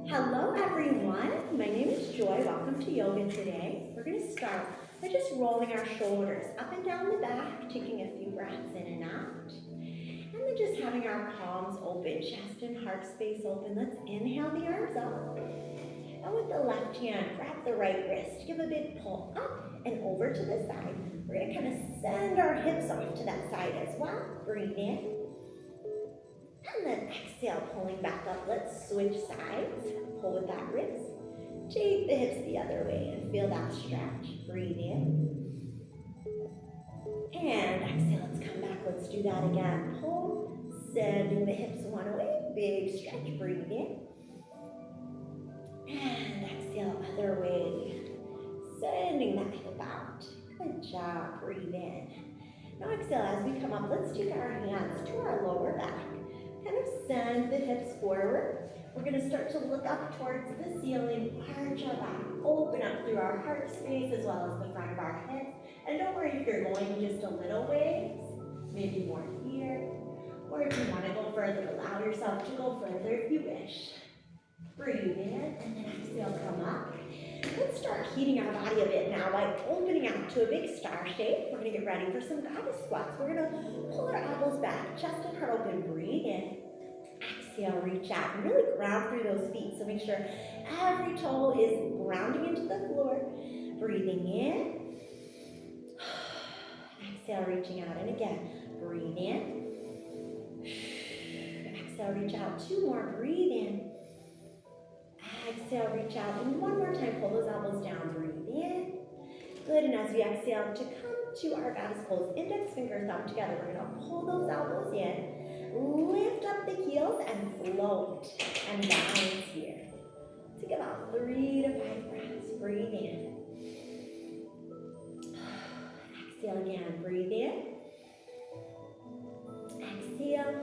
Hello everyone, my name is Joy. Welcome to yoga today. We're going to start by just rolling our shoulders up and down the back, taking a few breaths in and out. And then just having our palms open, chest and heart space open. Let's inhale the arms up. And with the left hand, grab the right wrist. Give a big pull up and over to the side. We're going to kind of send our hips off to that side as well. Breathe in. And then exhale, pulling back up. Let's switch sides. Pull with that wrist. Take the hips the other way and feel that stretch. Breathe in. And exhale, let's come back. Let's do that again. Pull, sending the hips one way. Big stretch. Breathe in. And exhale, other way. Sending that hip out. Good job. Breathe in. Now exhale, as we come up, let's take our hands to our lower back. Kind of send the hips forward. We're going to start to look up towards the ceiling, arch our back, open up through our heart space as well as the front of our head. And don't worry if you're going just a little ways, maybe more here. Or if you want to go further, allow yourself to go further if you wish. Breathe in and then exhale, come up. Let's start heating our body a bit now by opening out to a big star shape. We're going to get ready for some goddess squats. We're going to pull our elbows back, chest and heart open. Breathe in. Exhale, reach out and really ground through those feet. So make sure every toe is grounding into the floor. Breathing in. Exhale, reaching out. And again, breathe in. Exhale, reach out. Two more. Breathe in. Exhale, reach out. And one more time, pull those elbows down. Breathe in. Good. And as we exhale to come to our goddess pose, index finger, thumb together, we're going to pull those elbows in. Lift up the heels and float and balance here. Take about 3 to 5 breaths. Breathe in. Exhale again. Breathe in. Exhale.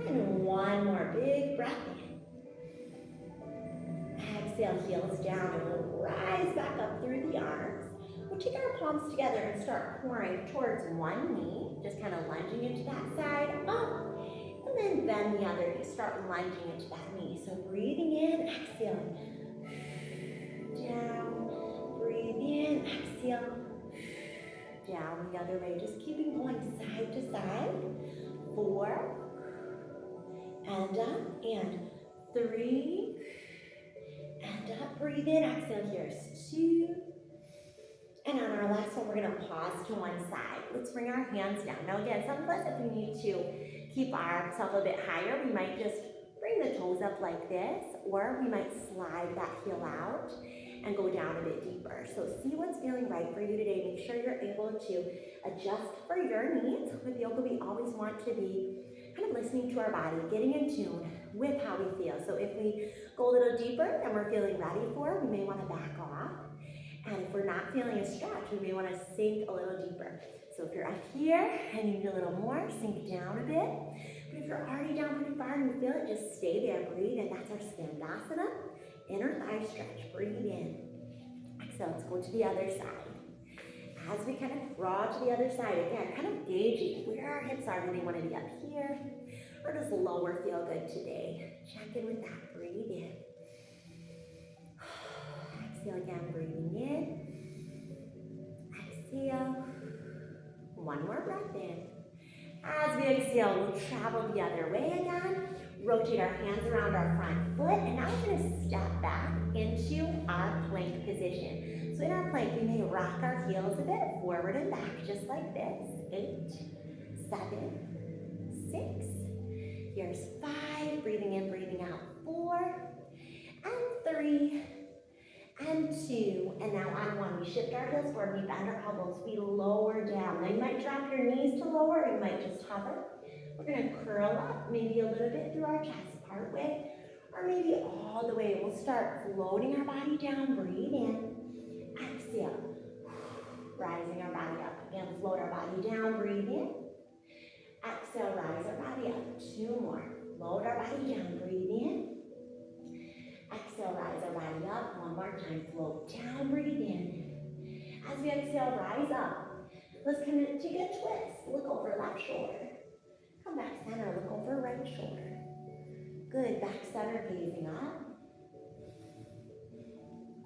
And one more big breath in. Exhale, heels down, and we'll rise back up through the arms. We'll take our palms together and start pouring towards one knee, just kind of lunging into that side, up, and then bend the other knee. Start lunging into that knee. So breathing in, exhaling, down, breathe in, exhale, down the other way. Just keeping going side to side. 4, and up, and 3, and up. Breathe in, exhale. Here's 2. And on our last one, we're going to pause to one side. Let's bring our hands down. Now again, some of us, if we need to keep ourselves a bit higher, we might just bring the toes up like this, or we might slide that heel out and go down a bit deeper. So see what's feeling right for you today. Make sure you're able to adjust for your needs. With yoga, we always want to be kind of listening to our body, getting in tune with how we feel. So if we go a little deeper than we're feeling ready for, we may want to back off. And if we're not feeling a stretch, we may want to sink a little deeper. So if you're up here and you need a little more, sink down a bit. But if you're already down pretty far and you feel it, just stay there, breathe. And that's our Skandasana, inner thigh stretch. Breathe in. Exhale, let's go to the other side. As we kind of draw to the other side, again, kind of gauging where our hips are. Do they want to be up here? Or does lower feel good today? Check in with that. Breathe in. Exhale again, breathing in. Exhale. One more breath in. As we exhale, we'll travel the other way again. Rotate our hands around our front foot. And now we're going to step back into our plank position. So in our plank, we may rock our heels a bit forward and back, just like this. 8, 7, 6. Here's 5. Breathing in, breathing out. 4, and 3. And 2, and now on 1, we shift our heels forward, we bend our elbows, we lower down. Now you might drop your knees to lower, or you might just hover. We're going to curl up, maybe a little bit through our chest, part way, or maybe all the way. We'll start floating our body down, breathe in, exhale, rising our body up. Again, float our body down, breathe in, exhale, rise our body up. 2 more, load our body down, breathe in, exhale, rise our body up. One more time, float down, breathe in. As we exhale, rise up. Let's kind of take a twist. Look over left shoulder. Come back center, look over right shoulder. Good, back center gazing up.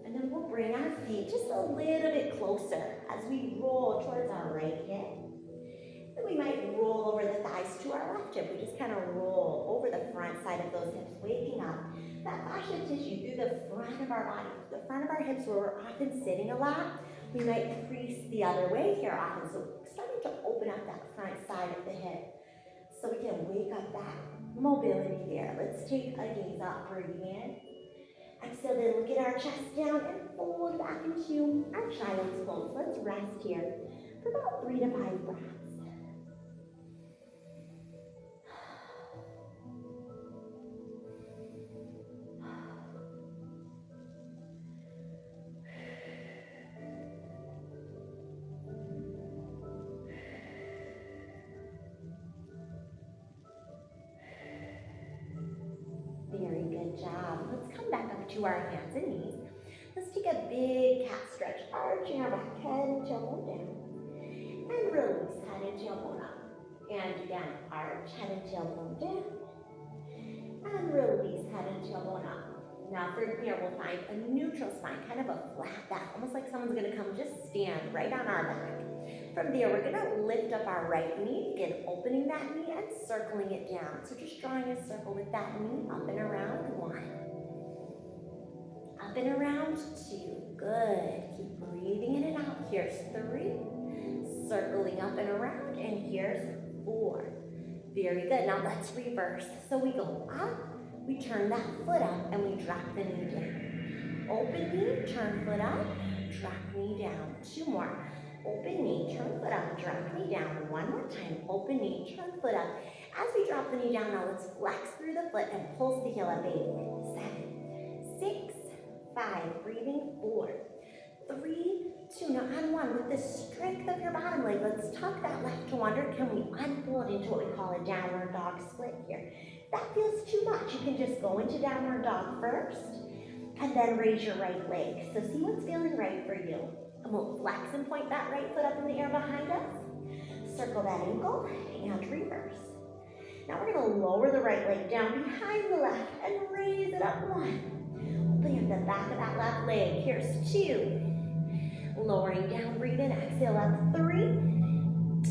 And then we'll bring our feet just a little bit closer as we roll towards our right hip. Then we might roll over the thighs to our left hip. We just kind of roll over the front side of those hips, waking up that fascia tissue through the front of our body, the front of our hips where we're often sitting a lot. We might crease the other way here often. So starting to open up that front side of the hip so we can wake up that mobility there. Let's take a gaze up, breathe in. Exhale, then look at our chest down and fold back into our child's pose. Let's rest here for about 3 to 5 breaths. Very good job. Let's come back up to our hands and knees. Let's take a big cat stretch, arching our back, head and tailbone down. And release, head and tailbone up. And again, arch, head and tailbone down. And release, head and tailbone up. Now from here, we'll find a neutral spine, kind of a flat back, almost like someone's gonna come just stand right on our back. From there, we're gonna lift up our right knee, again, opening that knee and circling it down. So just drawing a circle with that knee, up and around, 1. Up and around, 2, good. Keep breathing in and out. Here's 3, circling up and around, and here's 4. Very good, now let's reverse. So we go up, we turn that foot up, and we drop the knee down. Open knee, turn foot up, drop knee down. 2 more. Open knee, turn foot up, drop knee down. 1 more time, open knee, turn foot up. As we drop the knee down, now let's flex through the foot and pulse the heel up. 8, 7, 6, 5, breathing, 4, 3, 2, now on 1, with the strength of your bottom leg, let's tuck that left toe under. Can we unfold into what we call a downward dog split here? If that feels too much, you can just go into downward dog first, and then raise your right leg. So see what's feeling right for you. And we'll flex and point that right foot up in the air behind us. Circle that ankle and reverse. Now we're gonna lower the right leg down behind the left and raise it up. 1. Opening up the back of that left leg. Here's 2. Lowering down, breathe in, exhale up. 3.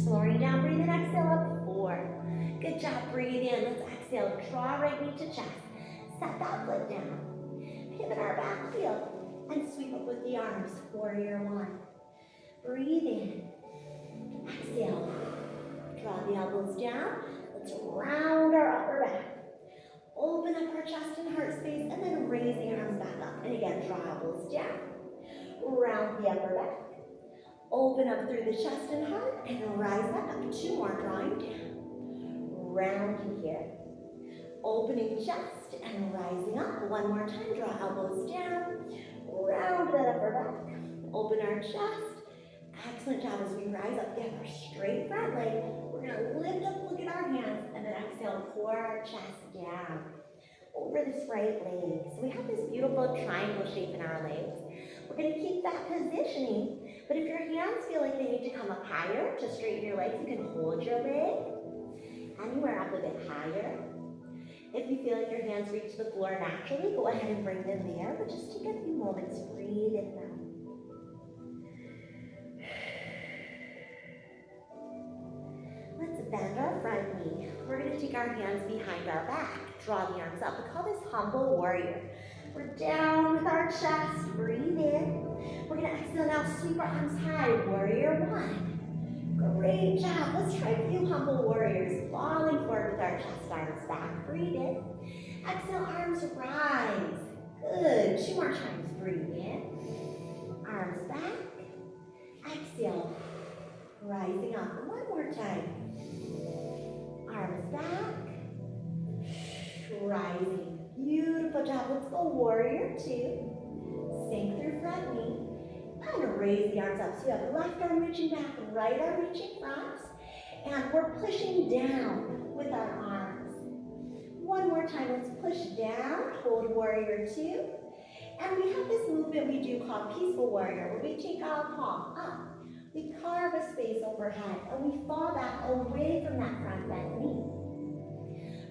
Lowering down, breathe in, exhale up. 4. Good job, breathe in. Let's exhale, draw right knee to chest. Set that foot down. Pivot our back heel. And sweep up with the arms, warrior 1. Breathe in, exhale, draw the elbows down. Let's round our upper back. Open up our chest and heart space, and then raise the arms back up. And again, draw elbows down, round the upper back. Open up through the chest and heart, and rise back up. 2 more, drawing down, rounding here. Opening chest and rising up. 1 more time, draw elbows down. Round that upper back, open our chest. Excellent job as we rise up. Get our straight front leg. We're gonna lift up, look at our hands, and then exhale, pour our chest down over this right leg. So we have this beautiful triangle shape in our legs. We're gonna keep that positioning, but if your hands feel like they need to come up higher to straighten your legs, you can hold your leg anywhere up a bit higher. If you feel like your hands reach the floor naturally, go ahead and bring them there, but just take a few moments, breathe in them. Let's bend our front knee. We're gonna take our hands behind our back, draw the arms up. We call this humble warrior. We're down with our chest, breathe in. We're gonna exhale now, sweep our arms high, warrior 1. Great job. Let's try a few humble warriors. Falling forward with our chest, arms back. Breathe in. Exhale, arms rise. Good. 2 more times. Breathe in. Arms back. Exhale. Rising up. 1 more time. Arms back. Rising. Beautiful job. Let's go warrior 2. Sink through front knee. And raise the arms up. So you have left arm reaching back, right arm reaching front. And we're pushing down with our arms. 1 more time, let's push down, hold warrior 2. And we have this movement we do called peaceful warrior, where we take our palm up. We carve a space overhead, and we fall back away from that front bent knee.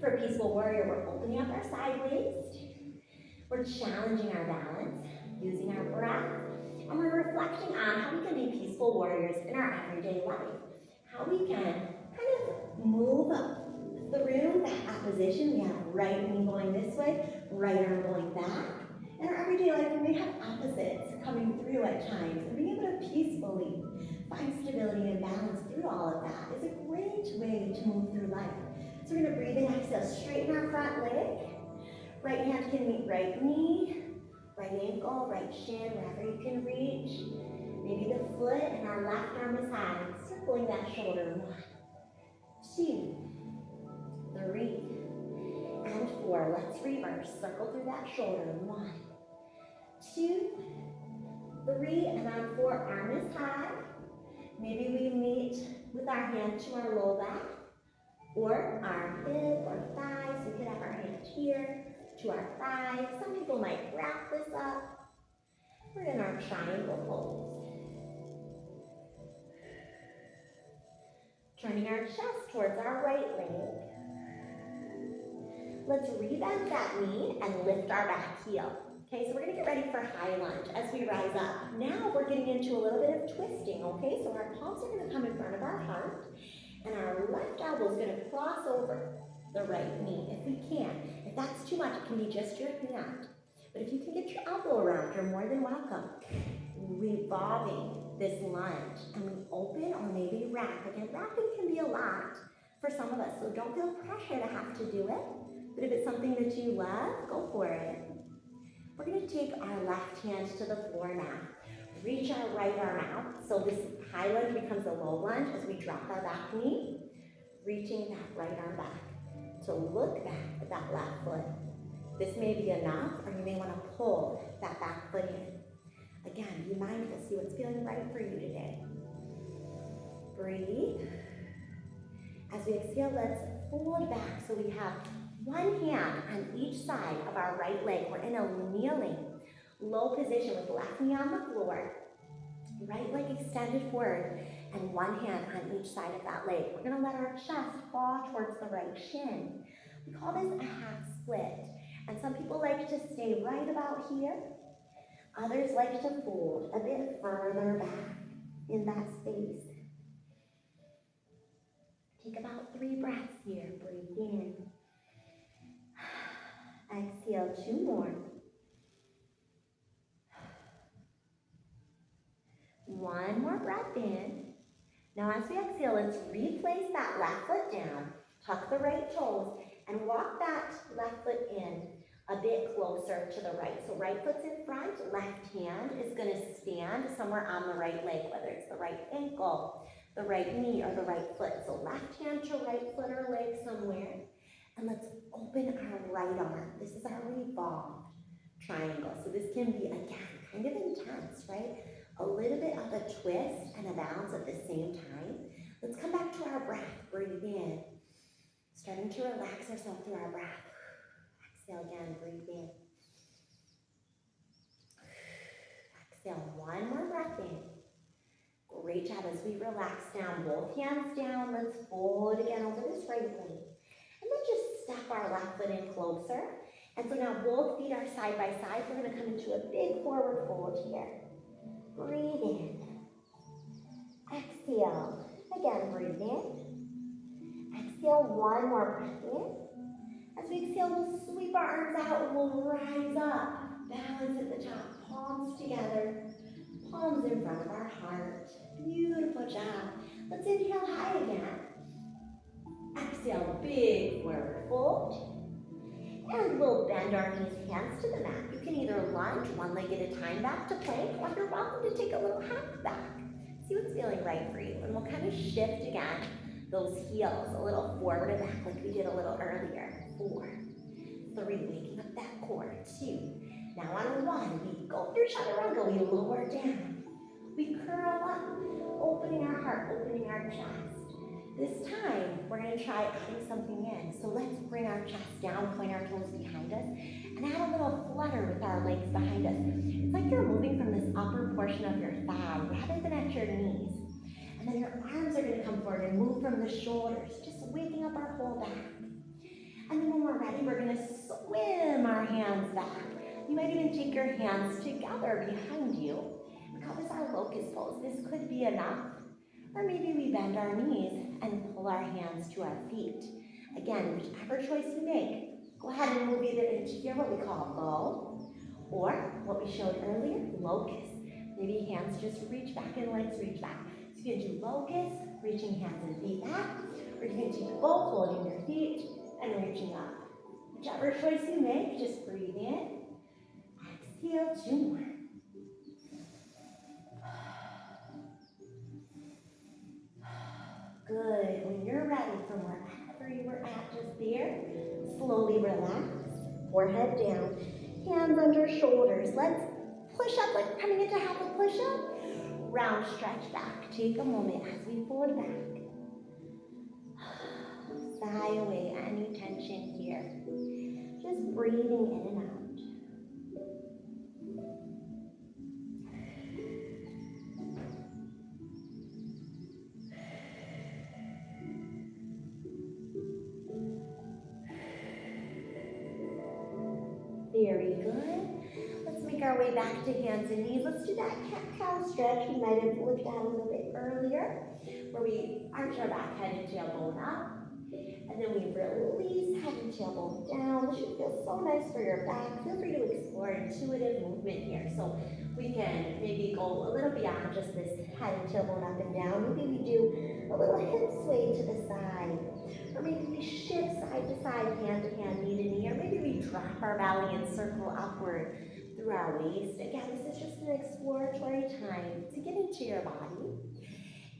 For Peaceful Warrior, we're opening up our side waist. We're challenging our balance, using our breath, and we're reflecting on how we can be peaceful warriors in our everyday life. How we can kind of move through that opposition. We have right knee going this way, right arm going back. In our everyday life, we may have opposites coming through at times, and being able to peacefully find stability and balance through all of that is a great way to move through life. So we're going to breathe in, exhale, straighten our front leg. Right hand can meet right knee, right ankle, right shin, wherever you can reach. Maybe the foot and our left arm is high, circling that shoulder. 1, 2, 3, and 4. Let's reverse. Circle through that shoulder. 1, 2, 3, and on 4, arm is high. Maybe we meet with our hand to our low back, or our hip or thigh. So we could have our hand here to our thigh. Some people might wrap this up. We're in our triangle pose. Turning our chest towards our right leg. Let's rebend that knee and lift our back heel. Okay, so we're gonna get ready for high lunge as we rise up. Now we're getting into a little bit of twisting, okay? So our palms are gonna come in front of our heart, and our left elbow is gonna cross over the right knee, if we can. If that's too much, it can be just your hand. But if you can get your elbow around, you're more than welcome. Revolving this lunge, and we open or maybe wrap. Again, wrapping can be a lot for some of us, so don't feel pressure to have to do it. But if it's something that you love, go for it. We're gonna take our left hand to the floor now. Reach our right arm out. So this high lunge becomes a low lunge as we drop our back knee, reaching that right arm back to look back at that left foot. This may be enough, or you may want to pull that back foot in. Again, be mindful, see what's feeling right for you today. Breathe. As we exhale, let's fold back so we have one hand on each side of our right leg. We're in a kneeling, low position with left knee on the floor, right leg extended forward, and one hand on each side of that leg. We're gonna let our chest fall towards the right shin. We call this a half split. And some people like to stay right about here. Others like to fold a bit further back in that space. Take about 3 breaths here. Breathe in. Exhale, 2 more. 1 more breath in. Now as we exhale, let's replace that left foot down. Tuck the right toes and walk that left foot in a bit closer to the right. So right foot's in front, left hand is gonna stand somewhere on the right leg, whether it's the right ankle, the right knee, or the right foot. So left hand to right foot or leg somewhere. And let's open our right arm. This is our revolved triangle. So this can be, again, kind of intense, right? A little bit of a twist and a bounce at the same time. Let's come back to our breath. Breathe in. Starting to relax ourselves through our breath. Exhale again, breathe in. Exhale, 1 more breath in. Great job as we relax down, both hands down. Let's fold again over this right leg. And then just step our left foot in closer. And so now both feet are side by side. We're gonna come into a big forward fold here. Breathe in. Exhale. Again, breathe in. Exhale, 1 more breath in. As we exhale, we'll sweep our arms out and we'll rise up. Balance at the top, palms together, palms in front of our heart. Beautiful job. Let's inhale high again. Exhale, big forward fold. And we'll bend our knees, hands to the mat. You can either lunge one leg at a time back to plank, or you're welcome to take a little hop back. See what's feeling right for you. And we'll kind of shift again those heels a little forward and back like we did a little earlier. 4, 3, waking up that core. 2. Now on a 1, we go through chaturanga, we lower down. We curl up, opening our heart, opening our chest. This time, we're going to try adding something in. So let's bring our chest down, point our toes behind us, and add a little flutter with our legs behind us. It's like you're moving from this upper portion of your thigh rather than at your knees. And then your arms are going to come forward and move from the shoulders, just waking up our whole back. And then when we're ready, we're gonna swim our hands back. You might even take your hands together behind you. And call this our locust pose. This could be enough. Or maybe we bend our knees and pull our hands to our feet. Again, whichever choice you make, go ahead and move either into here, what we call bow, or what we showed earlier, locust. Maybe hands just reach back and legs reach back. So you can do locust, reaching hands and feet back, or you can do both, holding your feet and reaching up. Whichever choice you make, just breathe in, exhale, 2 more. Good. When you're ready from wherever you were at just there, slowly relax, forehead down, hands under shoulders. Let's push up like coming into half a push-up. Round stretch back. Take a moment as we fold back. Sigh away any tension here. Just breathing in and out. Very good. Let's make our way back to hands and knees. Let's do that cat-cow stretch we might have looked at a little bit earlier, where we arch our back, head and tailbone up. And then we release, head and tailbone down. This should feel so nice for your back. Feel free to explore intuitive movement here. So we can maybe go a little beyond just this head and tailbone up and down. Maybe we do a little hip sway to the side. Or maybe we shift side to side, hand to hand, knee to knee. Or maybe we drop our belly and circle upward through our waist. Again, this is just an exploratory time to get into your body.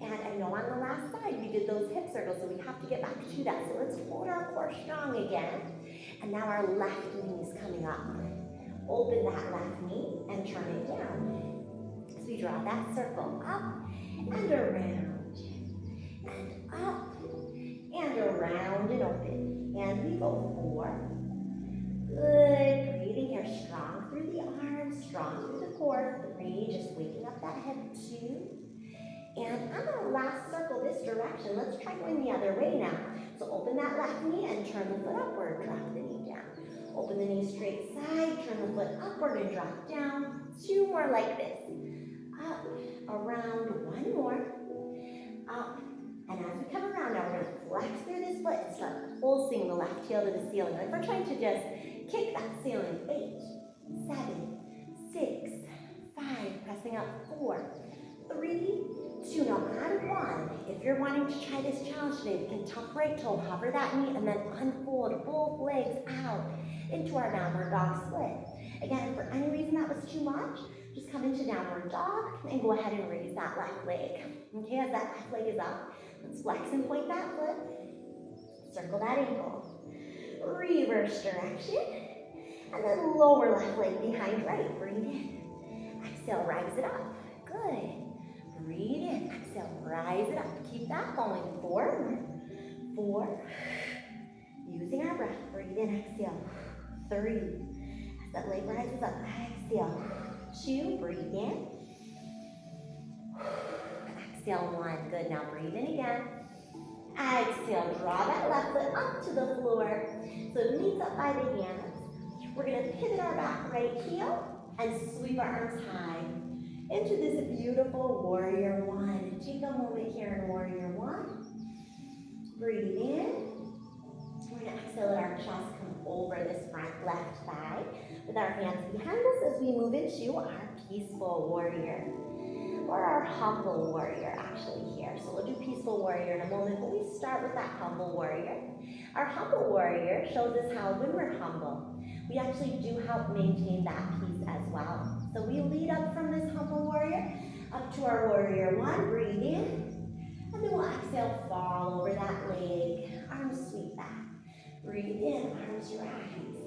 And I know on the last side we did those hip circles, so we have to get back to that. So let's hold our core strong again. And now our left knee is coming up. Open that left knee and turn it down. So we draw that circle up and around. And up and around and open. And we go 4. Good. Breathing here. Strong through the arms, strong through the core. 3. Just waking up that head. 2. And on our last circle this direction, let's try going the other way now. So open that left knee and turn the foot upward, drop the knee down. Open the knee straight side, turn the foot upward and drop down. 2 more like this. Up, around, 1 more. Up, and as we come around now, we're going to flex through this foot and start pulsing the left heel to the ceiling. Like we're trying to just kick that ceiling. 8, 7, 6, 5, pressing up. 4, 3, 2, now add 1. If you're wanting to try this challenge today, we can tuck right toe, hover that knee, and then unfold both legs out into our downward dog split. Again, if for any reason that was too much, just come into downward dog and go ahead and raise that left leg. Okay, as that left leg is up, let's flex and point that foot. Circle that ankle. Reverse direction. And then lower left leg behind right. Breathe in. Exhale, rise it up. Good. Breathe in, exhale, rise it up. Keep that going. 4, 4. Using our breath. Breathe in, exhale. 3. As that leg rises up, exhale. 2, breathe in. Exhale, 1. Good. Now breathe in again. Exhale, draw that left foot up to the floor. So knees up by the hands. We're going to pivot our back right heel and sweep our arms high into this beautiful warrior 1. Take a moment here in warrior 1. Breathe in. We're going to exhale, let our chest come over this front left thigh with our hands behind us as we move into our peaceful warrior. Or our humble warrior actually here. So we'll do peaceful warrior in a moment, but we start with that humble warrior. Our humble warrior shows us how when we're humble, we actually do help maintain that peace as well. So we lead up from this humble warrior up to our warrior 1. Breathe in. And then we'll exhale, fall over that leg. Arms sweep back. Breathe in, arms rise.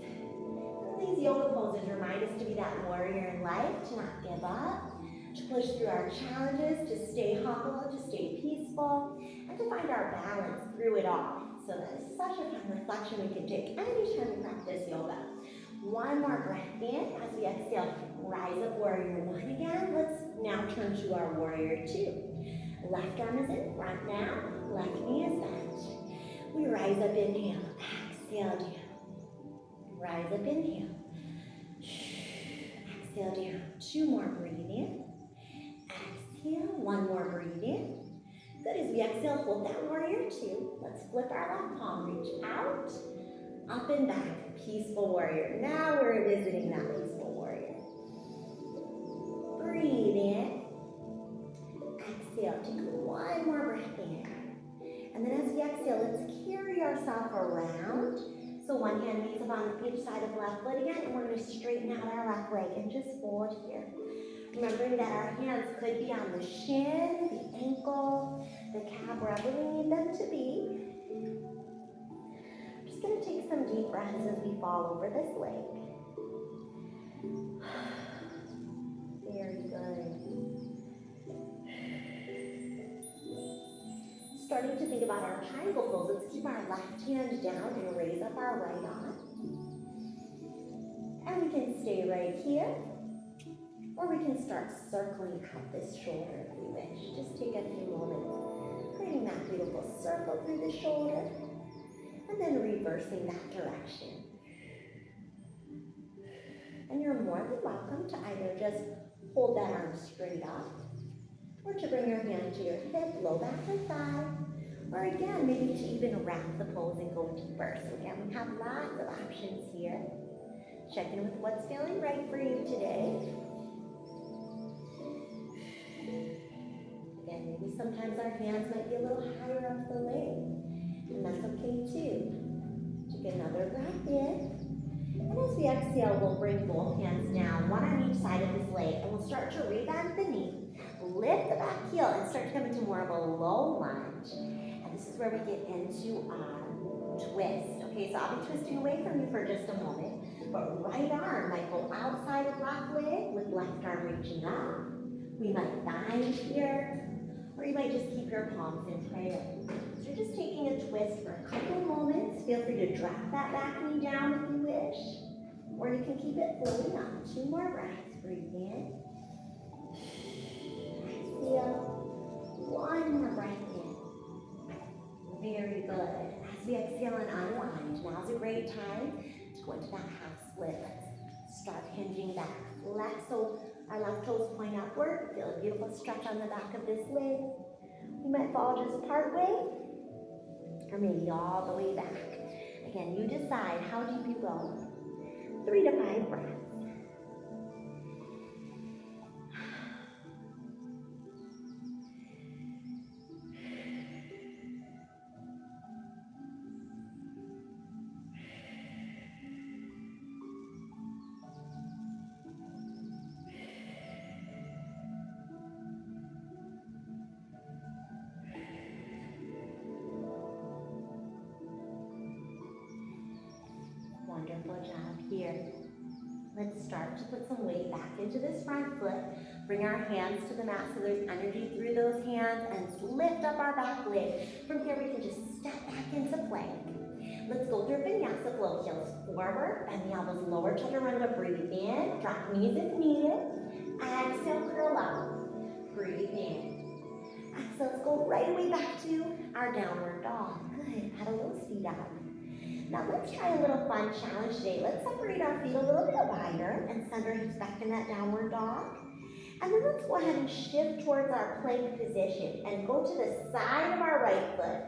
And these yoga poses remind us to be that warrior in life, to not give up, to push through our challenges, to stay humble, to stay peaceful, and to find our balance through it all. So that is such a fun reflection we can take anytime we practice yoga. 1 more breath in as we exhale. Rise up, warrior 1 again. Let's now turn to our warrior 2. Left arm is in front now. Left knee is bent. We rise up, inhale. Exhale, down. Rise up, inhale. Exhale down. 2 more, breathe in. Exhale, 1 more, breathe in. Good, as we exhale, hold that warrior 2. Let's flip our left palm, reach out, up and back, peaceful warrior. Now we're visiting that peaceful warrior. Breathe in. Exhale, take 1 more breath in. And then as we exhale, let's carry ourselves around. So one hand meets up on each side of the left leg again, and we're going to straighten out our left leg and just hold here. Remembering that our hands could be on the shin, the ankle, the calf, wherever we need them to be. I'm just going to take some deep breaths as we fall over this leg. Very good. Starting to think about our triangle pose, let's keep our left hand down and raise up our right arm. And we can stay right here, or we can start circling out this shoulder if we wish. Just take a few moments, creating that beautiful circle through the shoulder, and then reversing that direction. And you're more than welcome to either just hold that arm straight up, or to bring your hand to your hip, low back and thigh, or again, maybe to even wrap the pose and go deeper. So again, we have lots of options here. Check in with what's feeling right for you today. Again, maybe sometimes our hands might be a little higher up the leg, and that's okay too. Take another breath in. And as we exhale, we'll bring both hands down, one on each side of this leg, and we'll start to rebend the knee. Lift the back heel and start to come into more of a low lunge. And this is where we get into our twist. Okay, so I'll be twisting away from you for just a moment. But right arm might go outside of left leg with left arm reaching up. We might bind here, or you might just keep your palms in prayer. So you're just taking a twist for a couple of moments. Feel free to drop that back knee down if you wish, or you can keep it floating up. 2 more breaths. Breathe in. Exhale. 1 more breath in. Very good. As we exhale and unwind, now's a great time to go into that half split. Let's start hinging back. Flex so our left toes point upward. Feel a beautiful stretch on the back of this leg. We might fall just part way, or maybe all the way back. Again, you decide how deep you go. 3 to 5 breaths. Wonderful job here. Let's start to put some weight back into this front foot. Bring our hands to the mat so there's energy through those hands, and lift up our back leg. From here we can just step back into plank. Let's go through vinyasa flow. Heels forward, bend the elbows lower, chaturanga. Breathe in, drop knees if needed. Exhale, curl up. Breathe in. Exhale, let's go right away back to our downward dog. Good, pedal those feet out. Now let's try a little fun challenge today. Let's separate our feet a little bit wider and send our hips back in that downward dog. And then let's go ahead and shift towards our plank position and go to the side of our right foot.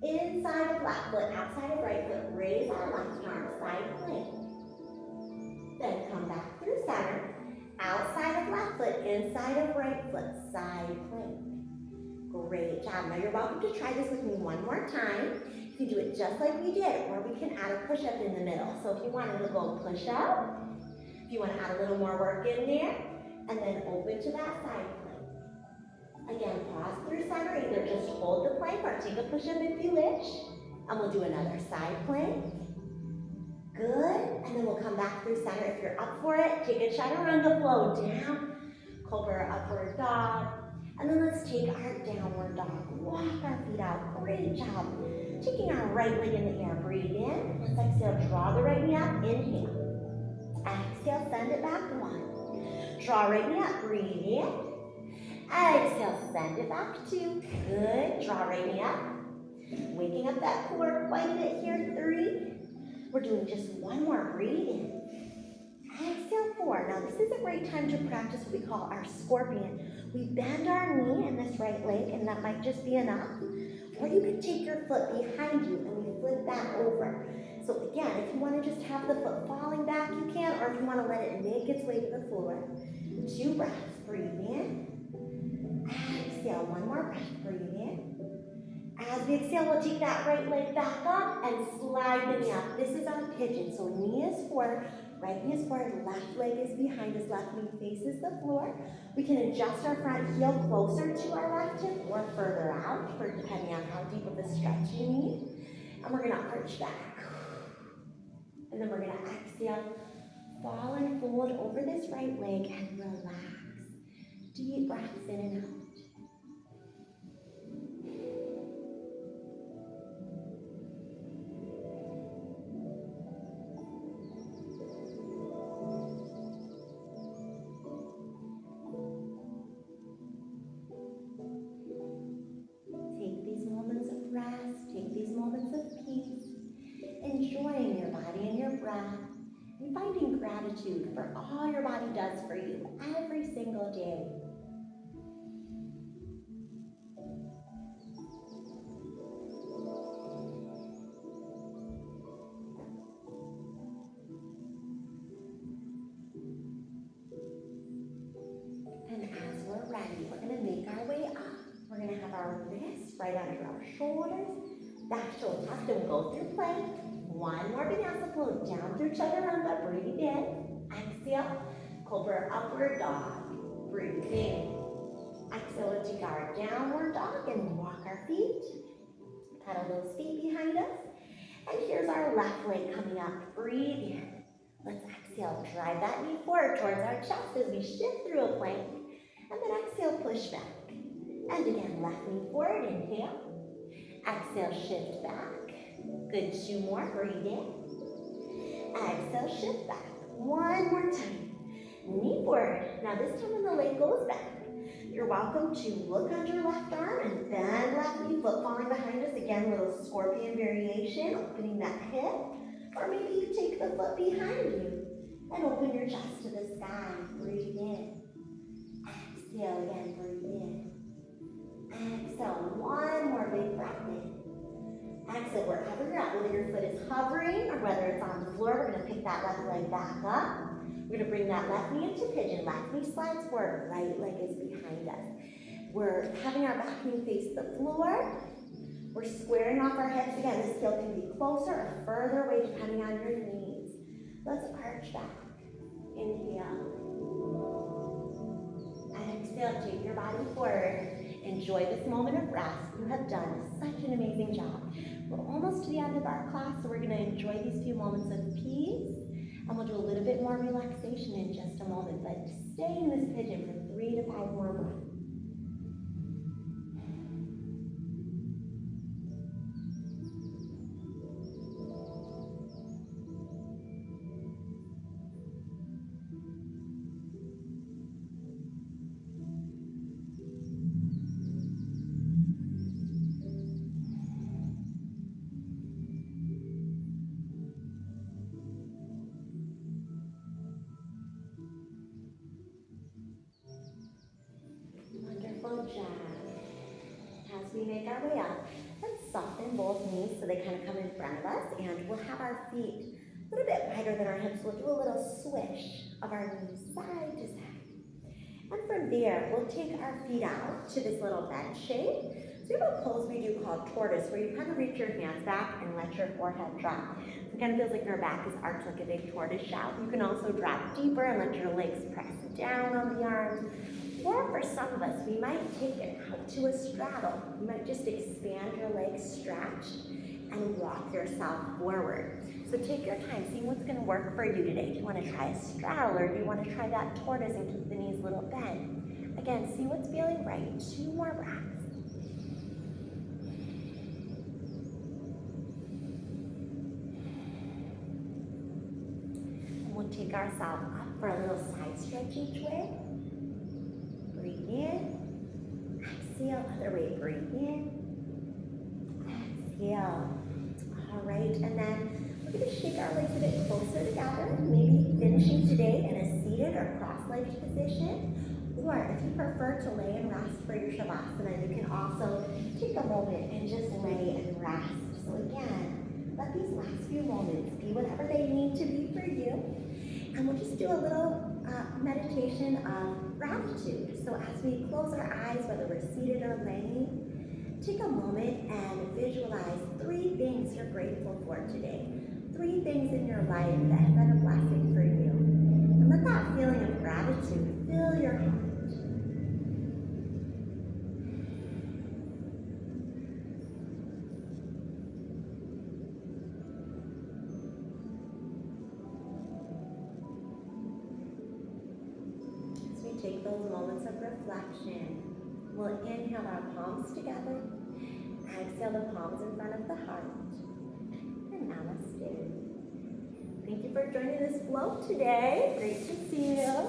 Inside of left foot, outside of right foot. Raise our left arm, side plank. Then come back through center. Outside of left foot, inside of right foot, side plank. Great job. Now you're welcome to try this with me one more time. You can do it just like we did, or we can add a push-up in the middle. So if you wanted to go push-up, if you want to add a little more work in there, and then open to that side plank. Again, pause through center, either just hold the plank or take a push-up if you wish. And we'll do another side plank. Good, and then we'll come back through center. If you're up for it, take a chaturanga flow down, cobra upward dog. And then let's take our downward dog. Walk our feet out. Great job. Taking our right leg in the air. Breathe in. Let's exhale. Draw the right knee up. Inhale. Exhale. Send it back. 1. Draw right knee up. Breathe in. Exhale. Send it back. 2. Good. Draw right knee up. Waking up that core quite a bit here. 3. We're doing just one more. Breathe in. Exhale, 4. Now this is a great time to practice what we call our scorpion. We bend our knee in this right leg, and that might just be enough. Or you can take your foot behind you and we flip that over. So again, if you want to just have the foot falling back, you can, or if you want to let it make its way to the floor. 2 breaths. Breathe in. Exhale. 1 more breath. Breathe in. As we exhale, we'll take that right leg back up and slide the knee up. This is our pigeon. So knee is forward, right knee is forward, left leg is behind us, left knee faces the floor. We can adjust our front heel closer to our left hip or further out, depending on how deep of a stretch you need. And we're gonna arch back. And then we're gonna exhale, fall and fold over this right leg and relax. Deep breaths in and out. Enjoying your body and your breath, and finding gratitude for all your body does for you every single day. And as we're ready, we're going to make our way up. We're going to have our wrists right under our shoulders, back shoulder tucked, and we'll go through plank. 1 more vinyasa, float down through chaturanga. Breathe in. Exhale. Cobra upward dog. Breathe in. Exhale to take our downward dog and walk our feet. Pedal those feet behind us. And here's our left leg coming up. Breathe in. Let's exhale. Drive that knee forward towards our chest as we shift through a plank. And then exhale, push back. And again, left knee forward. Inhale. Exhale, shift back. Good, 2 more. Breathe in. Exhale, shift back. 1 more time. Knee forward. Now this time when the leg goes back, you're welcome to look under left arm and bend left knee, foot falling behind us. Again, little scorpion variation, opening that hip. Or maybe you take the foot behind you and open your chest to the sky. Breathe in. Exhale again, breathe in. Exhale, 1 more big breath in. Exhale, wherever you're at, whether your foot is hovering or whether it's on the floor, we're going to pick that left leg back up. We're going to bring that left knee into pigeon. Left knee slides forward, right leg is behind us. We're having our back knee face the floor. We're squaring off our hips. Again, this heel can be closer or further away depending on your needs. Let's arch back. Inhale. Exhale, take your body forward. Enjoy this moment of rest. You have done such an amazing job. We're almost to the end of our class, so we're going to enjoy these few moments of peace. And we'll do a little bit more relaxation in just a moment, but stay in this pigeon for 3 to 5 more breaths. As we make our way up, let's soften both knees so they kind of come in front of us, and we'll have our feet a little bit wider than our hips. We'll do a little swish of our knees side to side. And from there, we'll take our feet out to this little bed shape. So we have a pose we do called tortoise, where you kind of reach your hands back and let your forehead drop. It kind of feels like your back is arched like a big tortoise shell. You can also drop deeper and let your legs press down on the arms. Or for some of us, we might take it out to a straddle. You might just expand your legs stretched and walk yourself forward. So take your time, see what's going to work for you today. Do you want to try a straddle, or do you want to try that tortoise and keep the knees a little bent? Again, see what's feeling right. 2 more breaths. And we'll take ourselves up for a little side stretch each way. Breathe in, exhale, other way, breathe in, exhale. All right, and then we're we're going to shake our legs a bit closer together, maybe finishing today in a seated or cross-legged position. Or if you prefer to lay and rest for your Shavasana, you can also take a moment and just lay and rest. So again, let these last few moments be whatever they need to be for you. And we'll just do a little meditation of gratitude. So as we close our eyes, whether we're seated or laying, take a moment and visualize 3 things you're grateful for today. 3 things in your life that have been a blessing for you. And let that feeling of gratitude fill your heart. Take those moments of reflection. We'll inhale our palms together, exhale the palms in front of the heart, and namaste. Thank you for joining this flow today. Great to see you.